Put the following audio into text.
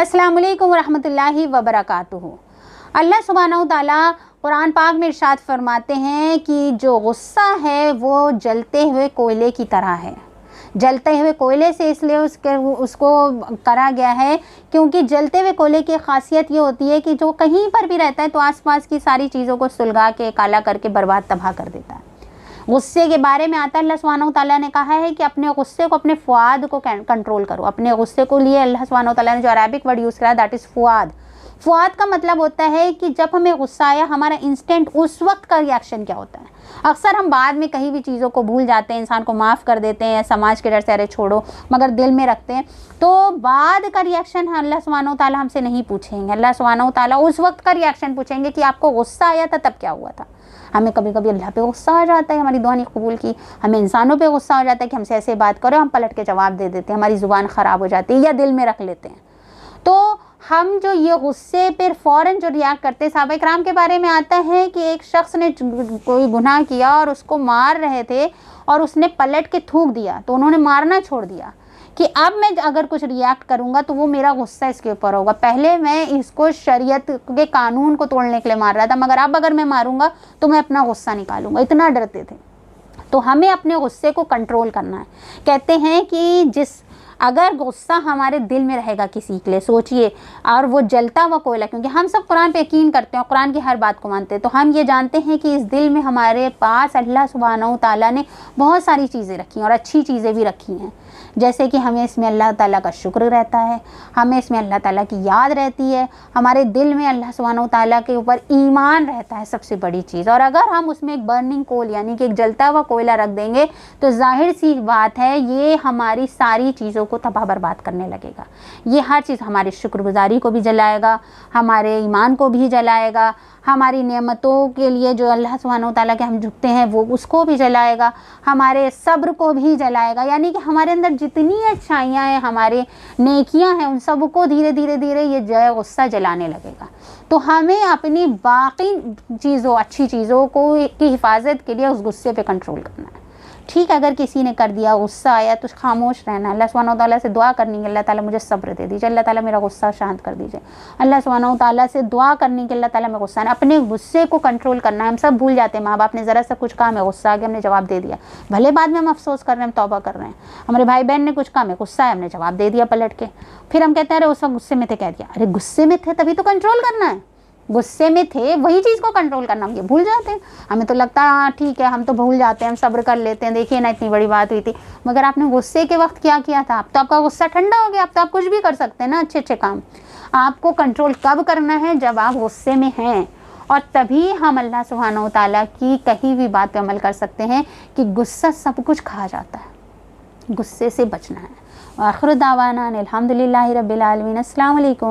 अस्सलामु अलैकुम रहमतुल्लाहि व बरकातुहू। अल्लाह सुब्हानहू तआला कुरान पाक में इरशाद फरमाते हैं कि जो गुस्सा है वो जलते हुए कोयले की तरह है। जलते हुए कोयले से इसलिए उसको करा गया है क्योंकि जलते हुए कोयले की खासियत ये होती है कि जो कहीं पर भी रहता है तो आसपास की सारी चीज़ों को सुलगा के काला करके बर्बाद तबाह कर देता है। गुस्से के बारे में आता है, अल्लाह सुब्हानहू तआला ने कहा है कि अपने गुस्से को, अपने फ़ुआद को कंट्रोल करो। अपने गुस्से को लिए अल्लाह सुब्हानहू तआला ने जो अरबिक वर्ड यूज़ करा दैट इज़ फ़ुआद। फ़ुआद का मतलब होता है कि जब हमें गुस्सा आया, हमारा इंस्टेंट उस वक्त का रिएक्शन क्या होता है। अक्सर हम बाद में कहीं भी चीज़ों को भूल जाते हैं, इंसान को माफ़ कर देते हैं, समाज के डर से अरे छोड़ो, मगर दिल में रखते हैं। तो बाद का रिएक्शन अल्लाह सुब्हानहू तआला हमसे नहीं पूछेंगे। अल्लाह सुब्हानहू तआला उस वक्त का रिएक्शन पूछेंगे कि आपको गुस्सा आया था तब क्या हुआ था। हमें कभी कभी अल्लाह पे गुस्सा आ जाता है, हमारी दुआ नहीं कबूल की। हमें इंसानों पे गुस्सा हो जाता है कि हमसे ऐसे बात करो, हम पलट के जवाब दे देते हैं, हमारी ज़ुबान ख़राब हो जाती है या दिल में रख लेते हैं। तो हम जो ये गुस्से पर फ़ौरन जो रिएक्ट करते हैं, सहाबा इकराम के बारे में आता है कि एक शख्स ने कोई गुनाह किया और उसको मार रहे थे और उसने पलट के थूक दिया, तो उन्होंने मारना छोड़ दिया कि अब मैं अगर कुछ रिएक्ट करूँगा तो वो मेरा गुस्सा इसके ऊपर होगा। पहले मैं इसको शरीयत के कानून को तोड़ने के लिए मार रहा था, मगर अब अगर मैं मारूंगा तो मैं अपना गुस्सा निकालूंगा। इतना डरते थे। तो हमें अपने गुस्से को कंट्रोल करना है। कहते हैं कि अगर गुस्सा हमारे दिल में रहेगा किसी के लिए, सोचिए, और वो जलता हुआ कोयला, क्योंकि हम सब कुरान पे यकीन करते हैं, कुरान की हर बात को मानते हैं, तो हम ये जानते हैं कि इस दिल में हमारे पास अल्लाह सुब्हानहू तआला ने बहुत सारी चीज़ें रखी हैं और अच्छी चीज़ें भी रखी हैं। जैसे कि हमें इसमें अल्लाह ताला का शुक्र रहता है, हमें इसमें अल्लाह ताला की याद रहती है, हमारे दिल में अल्लाह सुब्हानहू तआला के ऊपर ईमान रहता है, सबसे बड़ी चीज़। और अगर हम उसमें एक बर्निंग कोल यानी कि एक जलता हुआ कोयला रख देंगे तो जाहिर सी बात है ये हमारी सारी चीज़ों को तबाह बर्बाद करने लगेगा। ये हर चीज़ हमारी शुक्रगुजारी को भी जलाएगा, हमारे ईमान को भी जलाएगा, हमारी नेमतों के लिए जो अल्लाह सुब्हानहू तआला के हम झुकते हैं वो उसको भी जलाएगा, हमारे सब्र को भी जलाएगा। यानी कि हमारे अंदर जितनी अच्छाइयाँ हैं, हमारे नेकियां हैं, उन सब को धीरे धीरे धीरे ये जो गुस्सा जलाने लगेगा। तो हमें अपनी बाकी चीज़ों, अच्छी चीज़ों को की हिफाजत के लिए उस गुस्से पे कंट्रोल करना है। ठीक है, अगर किसी ने कर दिया, गुस्सा आया, तो खामोश रहना, अल्लाह सुब्हानहू तआला से दुआ करनी है, अल्लाह ताला मुझे सब्र दे दीजिए, अल्लाह ताला मेरा गुस्सा शांत कर दीजिए। अल्लाह सुब्हानहू तआला से दुआ करनी कि अल्लाह ताला मैं गुस्सा ना, अपने गुस्से को कंट्रोल करना है। हम सब भूल जाते हैं, माँ बाप ने ज़रा सा कुछ कहा, हमें गुस्सा आ गया, हमने जवाब दे दिया, भले बाद में हम अफसोस कर रहे हैं, तौबा कर रहे हैं। हमारे भाई बहन ने कुछ कहा, हमें गुस्सा है, हमने जवाब दे दिया पलट के। फिर हम कहते हैं अरे उस वक्त गुस्से में थे, कह दिया। अरे गुस्से में थे तभी तो कंट्रोल करना है, गुस्से में थे वही चीज़ को कंट्रोल करना। हम ये भूल जाते हैं, हमें तो लगता है हाँ ठीक है, हम तो भूल जाते हैं, हम सब्र कर लेते हैं, देखिए ना इतनी बड़ी बात हुई थी, मगर आपने गुस्से के वक्त क्या किया था? अब तो आपका गुस्सा ठंडा हो गया, अब तो आप कुछ भी कर सकते हैं ना, अच्छे अच्छे काम। आपको कंट्रोल कब करना है? जब आप गुस्से में हैं, और तभी हम अल्लाह सुब्हानहू तआला की कहीं भी बात पे अमल कर सकते हैं कि गुस्सा सब कुछ खा जाता है, गुस्से से बचना है। आखिर दावाना अल्हम्दुलिल्लाहि रब्बिल आलमीन। अस्सलाम वालेकुम।